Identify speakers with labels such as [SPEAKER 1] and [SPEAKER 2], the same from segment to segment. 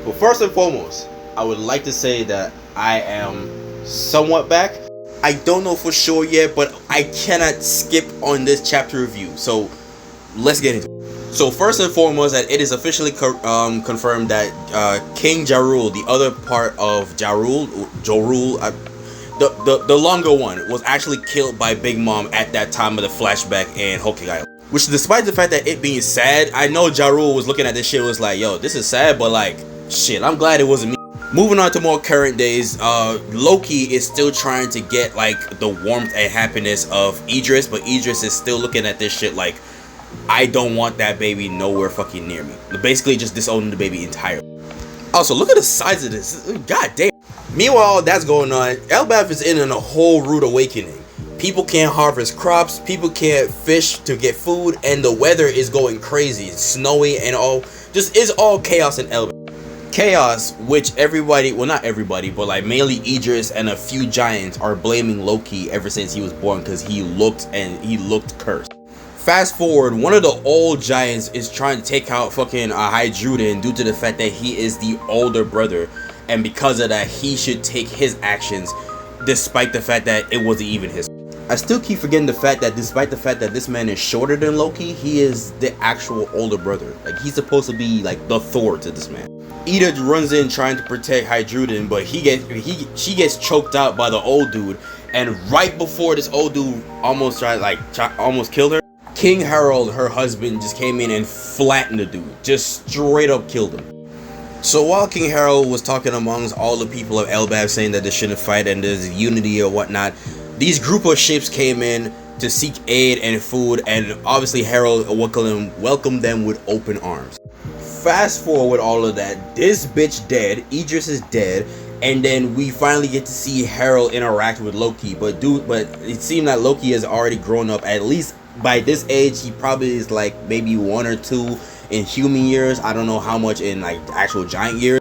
[SPEAKER 1] But first and foremost, I would like to say that I am somewhat back. I don't know for sure yet, but I cannot skip on this chapter review. So let's get into it. So first and foremost, that it is officially confirmed that King Ja Rule, the other part of Ja Rule, the longer one, was actually killed by Big Mom at that time of the flashback in Whole Cake Island. Which, despite the fact that it being sad, I know Ja Rule was looking at this shit was like, yo, this is sad, but like, shit, I'm glad it wasn't me. Moving on to more current days, Loki is still trying to get like the warmth and happiness of Idris, but Idris is still looking at this shit like, I don't want that baby nowhere fucking near me. Basically just disowning the baby entirely. Also, look at the size of this. God damn. Meanwhile, that's going on. Elbaf is in a whole rude awakening. People can't harvest crops, people can't fish to get food, and the weather is going crazy. It's snowy and all. Just it's all chaos in Elbaf. Chaos, which everybody, well not everybody, but like mainly Idris and a few giants are blaming Loki ever since he was born because he looked cursed. Fast forward, one of the old giants is trying to take out fucking Hydruden due to the fact that he is the older brother, and because of that he should take his actions despite the fact that it wasn't even his. I still keep forgetting the fact that despite the fact that this man is shorter than Loki, he is the actual older brother. Like, he's supposed to be like the Thor to this man. Ida runs in trying to protect Hydruden, but she gets choked out by the old dude, and right before this old dude almost killed her, King Harold, her husband, just came in and flattened the dude, just straight up killed him. So while King Harold was talking amongst all the people of Elbaf saying that they shouldn't fight and there's unity or whatnot, these group of ships came in to seek aid and food, and obviously Harold welcomed them with open arms. Fast forward all of that, this bitch dead, Idris is dead, and then we finally get to see Harold interact with Loki. But it seemed like Loki has already grown up. At least by this age, he probably is like maybe 1 or 2 in human years. I don't know how much in like actual giant years.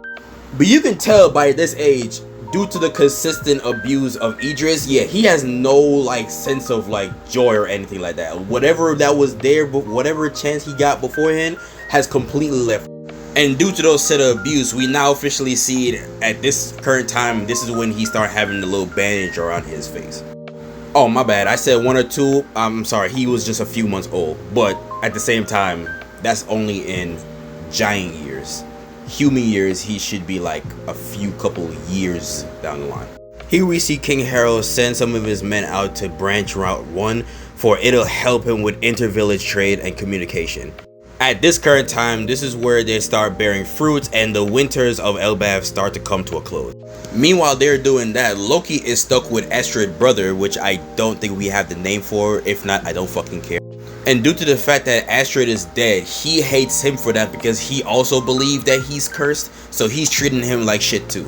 [SPEAKER 1] But you can tell by this age, due to the consistent abuse of Idris, yeah, he has no like sense of like joy or anything like that. Whatever that was there, but whatever chance he got beforehand has completely left. And due to those set of abuse, we now officially see it at this current time. This is when he started having the little bandage around his face. Oh, my bad. I said 1 or 2. I'm sorry. He was just a few months old. But at the same time, that's only in giant years. Human years, he should be like a few couple years down the line. Here we see King Harold send some of his men out to branch Route 1, for it'll help him with inter-village trade and communication. At this current time, this is where they start bearing fruits and the winters of Elbaf start to come to a close. Meanwhile they're doing that, Loki is stuck with Astrid brother, which I don't think we have the name for. If not, I don't fucking care. And due to the fact that Astrid is dead, he hates him for that because he also believed that he's cursed, so he's treating him like shit too.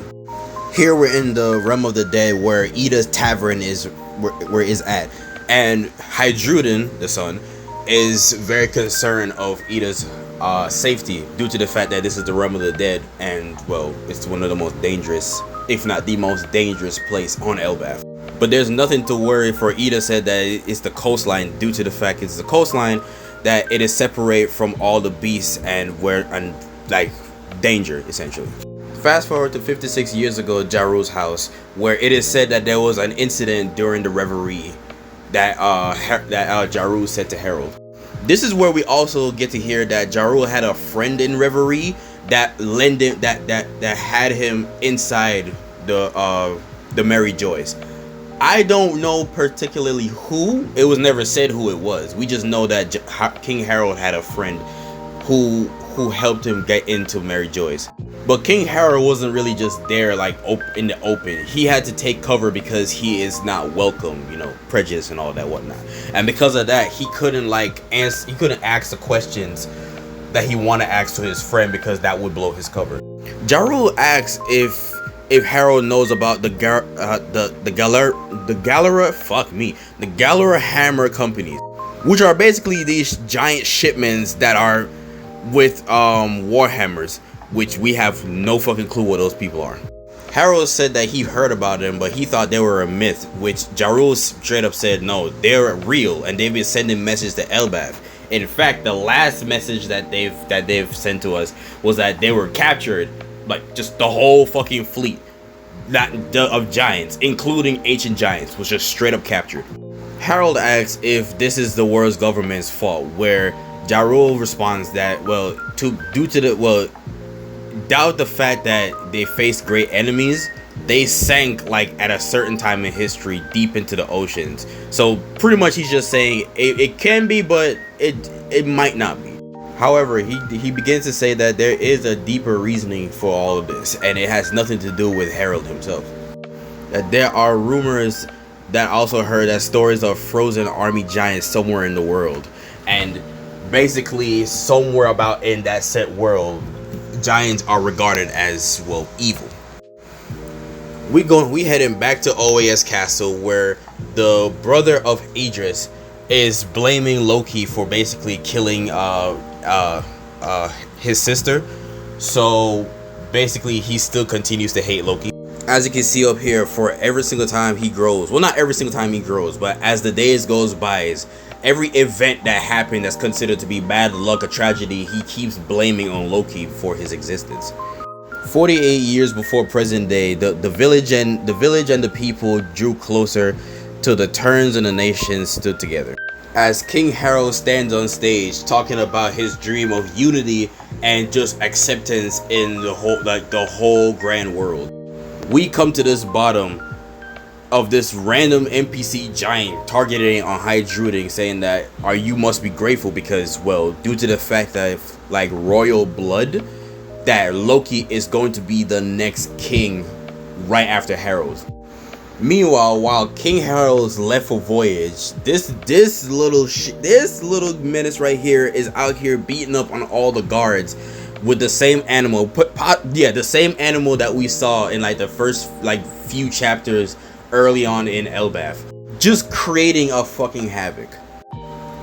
[SPEAKER 1] Here we're in the realm of the dead where Ida's tavern is where is at, and Hydruden, the son, is very concerned of Ida's safety due to the fact that this is the realm of the dead, and well, it's one of the most dangerous, if not the most dangerous place on Elbaf. But there's nothing to worry, for Ida said that it's the coastline, due to the fact it's the coastline that it is separate from all the beasts and like danger essentially. Fast forward to 56 years ago, Ja Rule's house, where it is said that there was an incident during the reverie that Ja Rule said to Harold. This is where we also get to hear that Ja Rule had a friend in Reverie that had him inside the Merry Joys. I don't know particularly who. It was never said who it was. We just know that King Harold had a friend who helped him get into Merry Joys. But King Harold wasn't really just there like in the open. He had to take cover because he is not welcome, you know, prejudice and all that whatnot. And because of that, he couldn't ask the questions that he wanted to ask to his friend because that would blow his cover. Ja Rule asks if Harold knows about the Galera Hammer companies, which are basically these giant shipments that are with Warhammers, which we have no fucking clue what those people are. Harold said that he heard about them, but he thought they were a myth, which Ja Rule straight up said no, they're real and they've been sending messages to Elbaf. In fact, the last message that they've sent to us was that they were captured like just the whole fucking fleet, of giants, including ancient giants, was just straight up captured. Harold asks if this is the world's government's fault, where Ja Rule responds that, well, doubt the fact that they faced great enemies, they sank like at a certain time in history deep into the oceans. So pretty much he's just saying it can be, but it might not be. However, he begins to say that there is a deeper reasoning for all of this, and it has nothing to do with Harold himself. That there are rumors that also heard that stories of frozen army giants somewhere in the world, and basically somewhere about in that set world, giants are regarded as, well, evil. We heading back to OAS Castle, where the brother of Idris is blaming Loki for basically killing his sister. So basically he still continues to hate Loki. As you can see up here, for every single time he grows, well, not every single time he grows, but as the days goes by, every event that happened that's considered to be bad luck, a tragedy, he keeps blaming on Loki for his existence. 48 years before present day, the village and the people drew closer till the turns and the nations stood together. As King Harold stands on stage talking about his dream of unity and just acceptance in the whole grand world, we come to this bottom of this random NPC giant targeting on Heidrun, saying that you must be grateful because, well, due to the fact that like royal blood, that Loki is going to be the next king right after Harold. Meanwhile, while King Harold's left for voyage, this little menace right here is out here beating up on all the guards with the same animal, the same animal that we saw in like the first like few chapters early on in Elbaf, just creating a fucking havoc.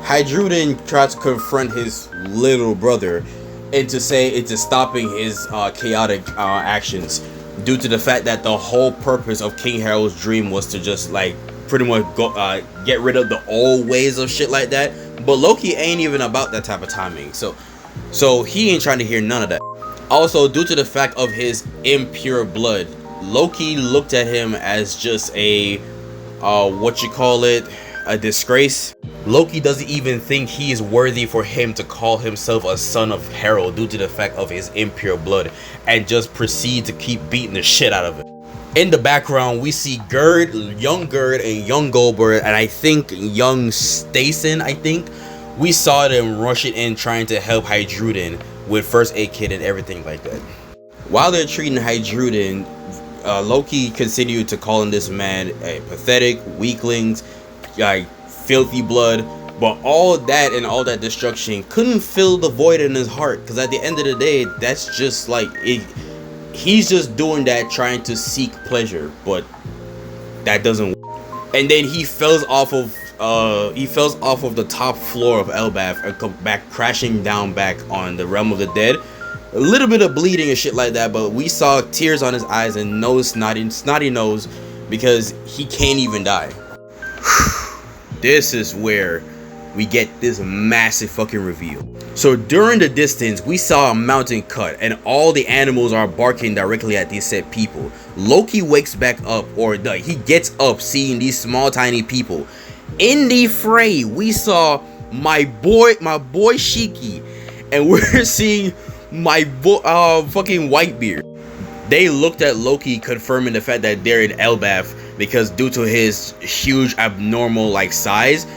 [SPEAKER 1] Heidrun tried to confront his little brother into stopping his chaotic actions, due to the fact that the whole purpose of King Harold's dream was to just like pretty much get rid of the old ways of shit like that. But Loki ain't even about that type of timing, so he ain't trying to hear none of that. Also, due to the fact of his impure blood, Loki looked at him as just a a disgrace. Loki doesn't even think he is worthy for him to call himself a son of Harold due to the fact of his impure blood, and just proceed to keep beating the shit out of him. In the background, we see young Gerd and young Goldberg, and I think young Stason, we saw them rushing in trying to help Heidrun with first aid kit and everything like that. While they're treating Heidrun, Loki continued to call this man a pathetic weaklings, like filthy blood, but all that destruction couldn't fill the void in his heart, because at the end of the day, that's just like he's just doing that trying to seek pleasure, but that doesn't work. And then he falls off of the top floor of Elbaf and comes back crashing down back on the realm of the dead. A little bit of bleeding and shit like that, but we saw tears on his eyes and snotty nose, because he can't even die. This is where we get this massive fucking reveal. So during the distance, we saw a mountain cut and all the animals are barking directly at these said people. Loki wakes back up, or he gets up seeing these small tiny people. In the fray, we saw my boy Shiki, and we're seeing my fucking Whitebeard. They looked at Loki, confirming the fact that they're in Elbaf because due to his huge abnormal like size.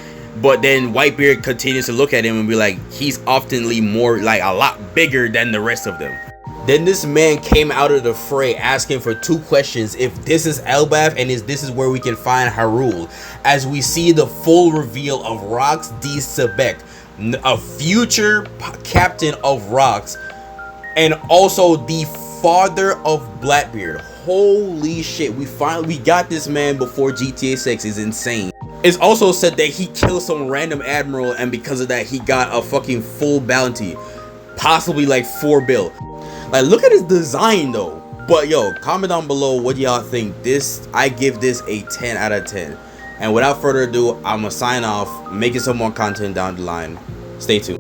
[SPEAKER 1] But then Whitebeard continues to look at him and be like, he's oftenly more like a lot bigger than the rest of them. Then this man came out of the fray asking for two questions: if this is Elbaf and this is where we can find Harul, as we see the full reveal of Rox D. Sebek, a future captain of Rox, and also the father of Blackbeard. Holy shit, we got this man before GTA 6 is insane. It's also said that he killed some random admiral, and because of that he got a fucking full bounty, possibly like 4 bill. Like, look at his design though. But yo, comment down below what y'all think. I give this a 10 out of 10. And without further ado, I'm gonna sign off, making some more content down the line. Stay tuned.